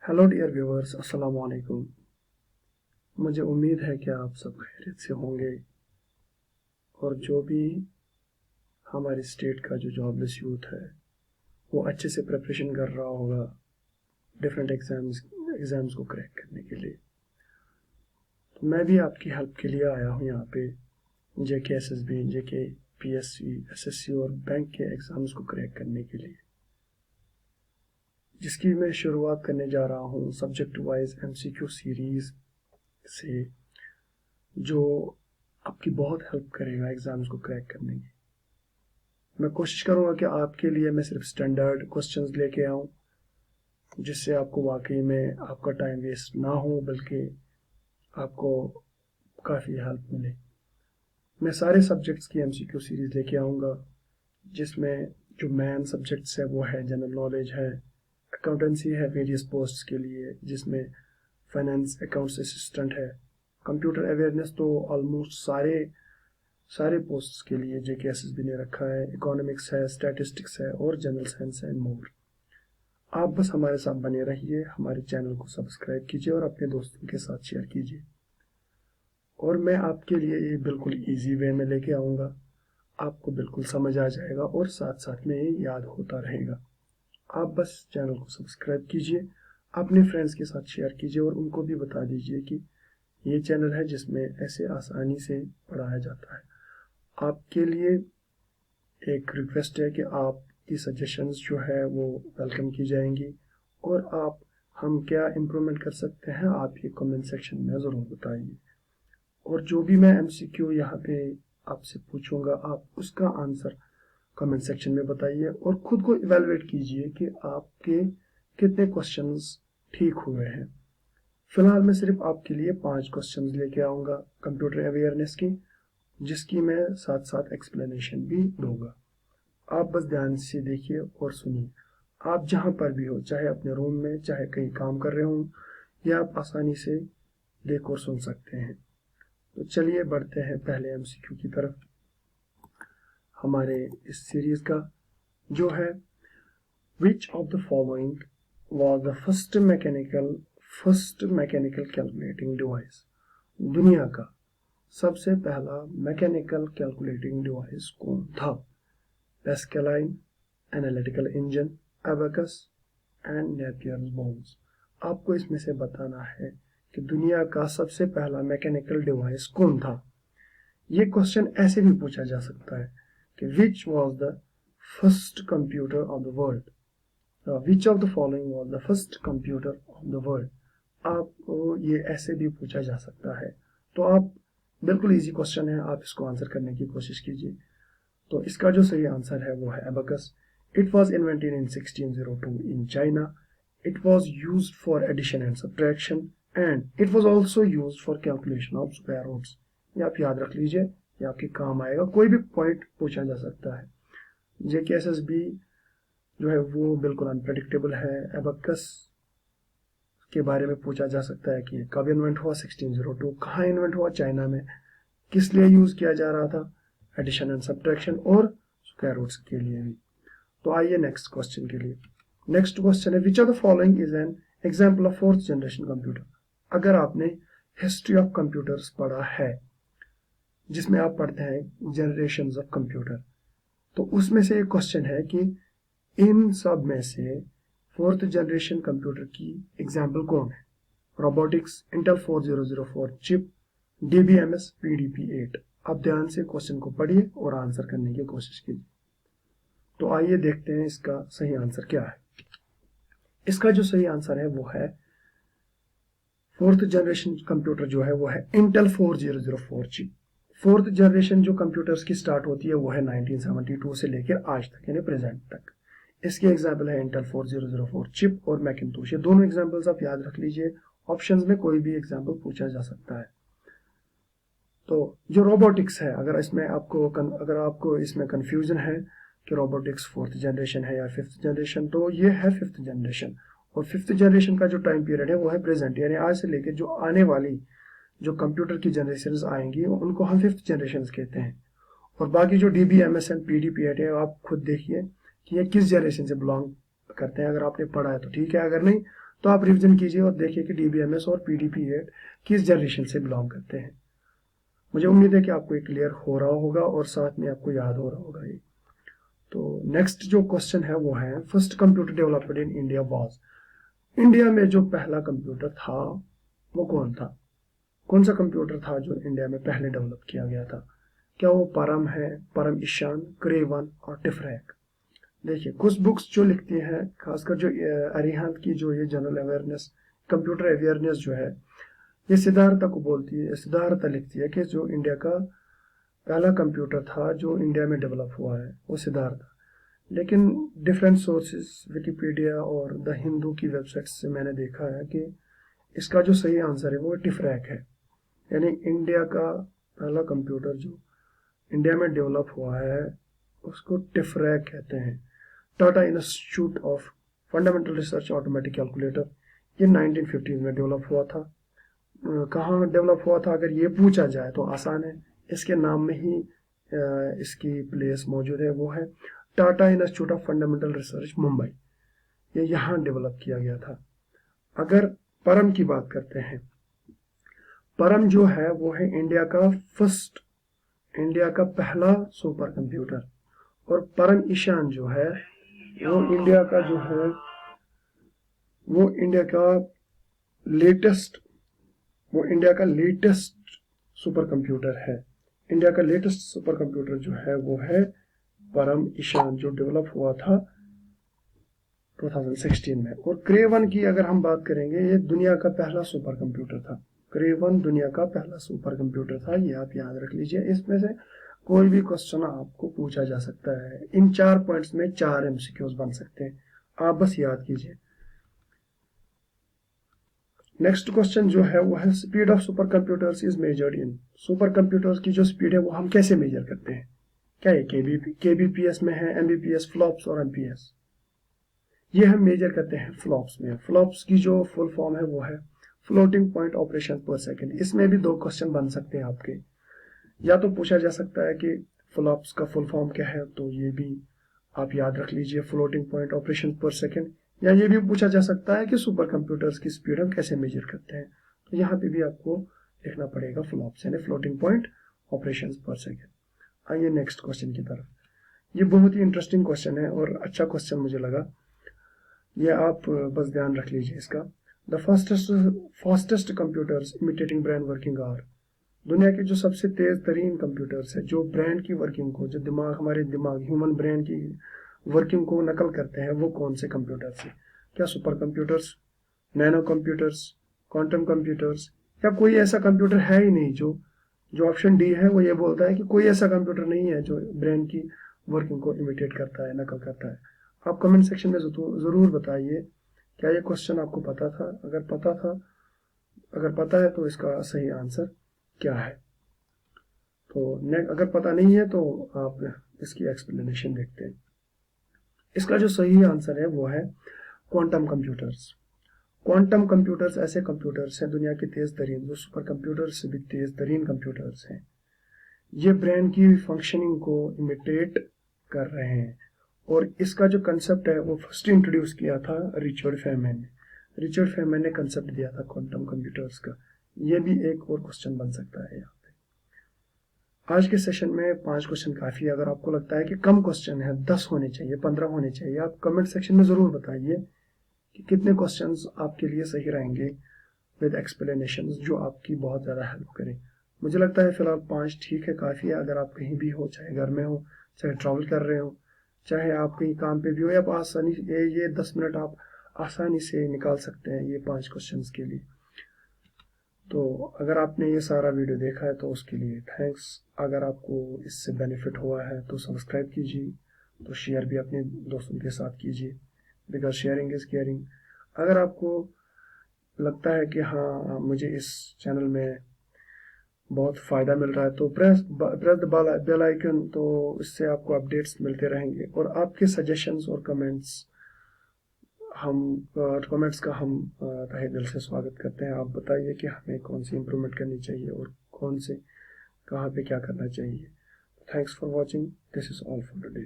Hello dear viewers, अस्सलाम वालेकुम। मुझे उम्मीद है कि आप सब खैरियत से होंगे और जो भी हमारी स्टेट का जो जॉबलेस यूथ है वो अच्छे से प्रिपरेशन कर रहा होगा डिफरेंट एग्ज़ाम्स को क्रैक करने के लिए। तो मैं भी आपकी हेल्प के लिए आया हूँ यहाँ पे जेके एसएसबी, जेके पीएससी, एसएससी और बैंक के एग्ज़ाम्स को क्रैक करने के लिए, जिसकी मैं शुरुआत करने जा रहा हूँ सब्जेक्ट वाइज एमसीक्यू सीरीज़ से, जो आपकी बहुत हेल्प करेगा एग्ज़ाम्स को क्रैक करने की। मैं कोशिश करूँगा कि आपके लिए मैं सिर्फ स्टैंडर्ड क्वेश्चंस लेके आऊँ, जिससे आपको वाकई में आपका टाइम वेस्ट ना हो, बल्कि आपको काफ़ी हेल्प मिले। मैं सारे सब्जेक्ट्स की एमसीक्यू सीरीज़ लेके आऊँगा, जिसमें जो मेन सब्जेक्ट्स है वो है जनरल नॉलेज है, अकाउंटेंसी है वेरियस पोस्ट्स के लिए, जिसमें फाइनेंस अकाउंट्स असिस्टेंट है, कंप्यूटर अवेयरनेस तो ऑलमोस्ट सारे पोस्ट्स के लिए जेके एसएसबी ने रखा है, इकोनॉमिक्स है, स्टैटिस्टिक्स है और जनरल साइंस है एंड मोर। आप बस हमारे साथ बने रहिए, हमारे चैनल को सब्सक्राइब कीजिए और अपने दोस्तों के साथ शेयर कीजिए। और मैं आपके लिए ये बिल्कुल इजी वे में लेके आऊँगा, आपको बिल्कुल समझ आ जाएगा और साथ साथ में ये याद होता रहेगा। आप बस चैनल को सब्सक्राइब कीजिए, अपने फ्रेंड्स के साथ शेयर कीजिए और उनको भी बता दीजिए कि ये चैनल है जिसमें ऐसे आसानी से पढ़ाया जाता है। आपके लिए एक रिक्वेस्ट है कि आपकी सजेशंस जो है वो वेलकम की जाएंगी, और आप हम क्या इम्प्रूवमेंट कर सकते हैं आप ये कमेंट सेक्शन में ज़रूर बताइए। और जो भी मैं एमसीक्यू यहाँ पे आपसे पूछूंगा, आप उसका आंसर कमेंट सेक्शन में बताइए और खुद को इवेलुएट कीजिए कि आपके कितने क्वेश्चंस ठीक हुए हैं। फिलहाल मैं सिर्फ आपके लिए 5 क्वेश्चंस लेके आऊँगा कंप्यूटर अवेयरनेस की, जिसकी मैं साथ साथ एक्सप्लेनेशन भी दूंगा। आप बस ध्यान से देखिए और सुनिए। आप जहाँ पर भी हो, चाहे अपने रूम में, चाहे कहीं काम कर रहे हो, या आप आसानी से देख और सुन सकते हैं। तो चलिए बढ़ते हैं पहले एमसीक्यू की तरफ हमारे इस सीरीज का, जो है which of the following was the first mechanical calculating device. दुनिया का सबसे पहला मैकेनिकल कैलकुलेटिंग डिवाइस कौन था? Pascaline, analytical engine, abacus and Napier's bones. आपको इसमें से बताना है कि दुनिया का सबसे पहला मैकेनिकल डिवाइस कौन था। ये क्वेश्चन ऐसे भी पूछा जा सकता है कि which was the first computer of the world, which of the following was the first computer of the world. आपको ये ऐसे भी पूछा जा सकता है। तो आप बिल्कुल इजी क्वेश्चन है, आप इसको आंसर करने की कोशिश कीजिए। तो इसका जो सही आंसर है वो है abacus. It was invented in 1602 in China. It was used for addition and subtraction and it was also used for calculation of square roots. ये आप याद रख लीजिए, ये आपके काम आएगा, कोई भी पॉइंट पूछा जा सकता है। जेके एसएसबी जो है वो बिल्कुल अनप्रेडिक्टेबल है। अबेकस के बारे में पूछा जा सकता है कि कब इन्वेंट हुआ, 1602, कहाँ इन्वेंट हुआ, चाइना में, किस लिए यूज किया जा रहा था, एडिशन एंड सब्ट्रैक्शन और स्क्वायर रूट्स के लिए भी। तो आइए नेक्स्ट क्वेश्चन के लिए। नेक्स्ट क्वेश्चन है which of the following is an example of fourth generation computer. अगर आपने हिस्ट्री ऑफ कंप्यूटर्स पढ़ा है, जिसमें आप पढ़ते हैं जनरेशंस ऑफ कंप्यूटर, तो उसमें से एक क्वेश्चन है कि इन सब में से फोर्थ जनरेशन कंप्यूटर की एग्जाम्पल कौन है? Robotics, Intel 4004 chip, DBMS, PDP-8। आप ध्यान से क्वेश्चन को पढ़िए और आंसर करने की कोशिश कीजिए। तो आइए देखते हैं इसका सही आंसर क्या है। इसका जो सही आंसर है वो है फोर्थ जनरेशन कंप्यूटर जो है वो है इंटेल 4004 चिप। फोर्थ जनरेशन जो कंप्यूटर्स की स्टार्ट होती है वो है 1972 से लेकर आज तक, यानी प्रेजेंट तक। इसके एग्जाम्पल है इंटेल 4004 चिप और मैकिंटोश। ये दोनों एग्जाम्पल्स आप याद रख लीजिए, ऑप्शंस में कोई भी एग्जाम्पल पूछा जा सकता है। तो जो रोबोटिक्स है, अगर आपको इसमें कंफ्यूजन है कि रोबोटिक्स फोर्थ जनरेशन है या फिफ्थ जनरेशन, तो ये है फिफ्थ जनरेशन। और फिफ्थ जनरेशन का जो टाइम पीरियड है वो है प्रेजेंट, यानी आज से लेकर जो आने वाली जो कंप्यूटर की जनरेशन आएंगी उनको हम फिफ्थ जनरेशन कहते हैं। और बाकी जो DBMS एंड PDP-8 है, आप खुद देखिए कि ये किस जनरेशन से बिलोंग करते हैं। अगर आपने पढ़ा है तो ठीक है, अगर नहीं तो आप रिवीजन कीजिए और देखिए कि DBMS और PDP-8 किस जनरेशन से बिलोंग करते हैं। मुझे उम्मीद है कि आपको ये क्लियर हो रहा होगा और साथ में आपको याद हो रहा होगा ये। तो नेक्स्ट जो क्वेश्चन है वो है, first computer developed in India was, India में जो पहला कंप्यूटर था वो कौन था? कौन सा कंप्यूटर था जो इंडिया में पहले डेवलप किया गया था? क्या वो परम है, परम ईशान, क्रेवन और टिफरैक? देखिए, कुछ बुक्स जो लिखती हैं, खासकर जो अरिहंत की जो ये जनरल अवेयरनेस, कंप्यूटर अवेयरनेस जो है, ये सिद्धार्थ को बोलती है, सिद्धार्थ लिखती है कि जो इंडिया का पहला कंप्यूटर था जो इंडिया में डेवलप हुआ है वो सिद्धार्थ। लेकिन डिफरेंट सोर्सेस, विकिपीडिया और द हिंदू की वेबसाइट्स से मैंने देखा है कि इसका जो सही आंसर है वो टिफरैक है। यानी इंडिया का पहला कंप्यूटर जो इंडिया में डेवलप हुआ है उसको टिफरैक कहते हैं। Tata institute of fundamental research automatic calculator, ये 1950 में डेवलप हुआ था। कहाँ डेवलप हुआ था अगर ये पूछा जाए तो आसान है, इसके नाम में ही इसकी प्लेस मौजूद है, वो है Tata institute of fundamental research Mumbai. ये यहाँ डेवलप किया गया था। अगर परम की बात करते हैं, परम जो है वो है इंडिया का पहला सुपर कंप्यूटर। और परम ईशान जो है वो इंडिया का जो है वो इंडिया का लेटेस्ट सुपर कंप्यूटर है। इंडिया का लेटेस्ट सुपर कंप्यूटर जो है वो है परम ईशान, जो डेवलप हुआ था 2016 में। और क्रेवन की अगर हम बात करेंगे, ये दुनिया का पहला सुपर कंप्यूटर था। क्रेवन दुनिया का पहला सुपर कंप्यूटर था, ये आप याद रख लीजिए। इसमें से कोई भी क्वेश्चन आपको पूछा जा सकता है। इन 4 पॉइंट्स में 4 MCQs बन सकते हैं, आप बस याद कीजिए। नेक्स्ट क्वेश्चन जो है वो है, speed of super computers is measured in, super computers की जो स्पीड है वो हम कैसे मेजर करते हैं? क्या ये KBPS में है, MBPS, फ्लॉप्स और MPS? ये हम मेजर करते हैं फ्लॉप्स में। फ्लॉप्स की जो फुल फॉर्म है वो है फ्लोटिंग पॉइंट ऑपरेशन पर सेकेंड। इसमें भी 2 क्वेश्चन बन सकते हैं आपके। या तो पूछा जा सकता है कि फ्लॉप्स का फुल फॉर्म क्या है, तो ये भी आप याद रख लीजिए, फ्लोटिंग पॉइंट ऑपरेशन पर सेकेंड। या ये भी पूछा जा सकता है कि सुपर कंप्यूटर्स की स्पीड हम कैसे मेजर करते हैं, तो यहाँ पे भी आपको लिखना पड़ेगा फ्लॉप्स यानी फ्लोटिंग पॉइंट ऑपरेशन पर सेकेंड। आइए नेक्स्ट क्वेश्चन की तरफ। ये बहुत ही इंटरेस्टिंग क्वेश्चन है और अच्छा क्वेश्चन मुझे लगा, ये आप बस ध्यान रख लीजिए इसका। The fastest computers imitating brain working are, दुनिया के जो सबसे तेज तरीन कंप्यूटर्स है जो ब्रेन की वर्किंग को, जो हमारे दिमाग ह्यूमन ब्रेन की वर्किंग को नकल करते हैं, वो कौन से कंप्यूटर्स हैं? क्या super computers, nano computers, quantum computers, या कोई ऐसा कंप्यूटर है ही नहीं? जो ऑप्शन डी है वो ये बोलता है कि कोई ऐसा कंप्यूटर नहीं है जो ब्रेन की वर्किंग को इमिटेट करता है, नकल करता है। आप कमेंट सेक्शन में जरूर बताइए क्या ये क्वेश्चन आपको पता था। अगर पता है तो इसका सही आंसर क्या है। तो अगर पता नहीं है तो आप इसकी एक्सप्लेनेशन देखते हैं। इसका जो सही आंसर है वो है क्वांटम कंप्यूटर्स। क्वांटम कंप्यूटर्स ऐसे कंप्यूटर्स हैं दुनिया के तेज तरीन, जो सुपर कंप्यूटर्स से भी तेज तरीन कंप्यूटर्स हैं। ये ब्रेन की फंक्शनिंग को इमिटेट कर रहे हैं। और इसका जो कंसेप्ट है वो फर्स्ट इंट्रोड्यूस किया था रिचर्ड फेमैन ने। रिचर्ड फेमैन ने कंसेप्ट दिया था क्वांटम कंप्यूटर्स का। ये भी एक और क्वेश्चन बन सकता है यहाँ पे। आज के सेशन में 5 क्वेश्चन काफी है। अगर आपको लगता है कि कम क्वेश्चन है, 10 होने चाहिए, 15 होने चाहिए, आप कमेंट सेक्शन में जरूर बताइए कि कितने क्वेश्चंस आपके लिए सही रहेंगे विद एक्सप्लेनेशंस, जो आपकी बहुत ज़्यादा हेल्प करें। मुझे लगता है फिलहाल 5 ठीक है, काफ़ी है। अगर आप कहीं भी हो, चाहे घर में हो, चाहे ट्रैवल कर रहे हो, चाहे आप कहीं काम पे भी हो, या आप आसानी ये 10 मिनट आप आसानी से निकाल सकते हैं ये 5 क्वेश्चंस के लिए। तो अगर आपने ये सारा वीडियो देखा है तो उसके लिए थैंक्स। अगर आपको इससे बेनिफिट हुआ है तो सब्सक्राइब कीजिए, तो शेयर भी अपने दोस्तों के साथ कीजिए, बिकॉज शेयरिंग इज़ केयरिंग। अगर आपको लगता है कि हाँ मुझे इस चैनल में बहुत फ़ायदा मिल रहा है तो प्रेस द बेल आइकन, तो इससे आपको अपडेट्स मिलते रहेंगे। और आपके सजेशंस और कमेंट्स का हम तहे दिल से स्वागत करते हैं। आप बताइए कि हमें कौन सी इम्प्रूवमेंट करनी चाहिए और कहाँ पे क्या करना चाहिए। Thanks for watching, this is all for today.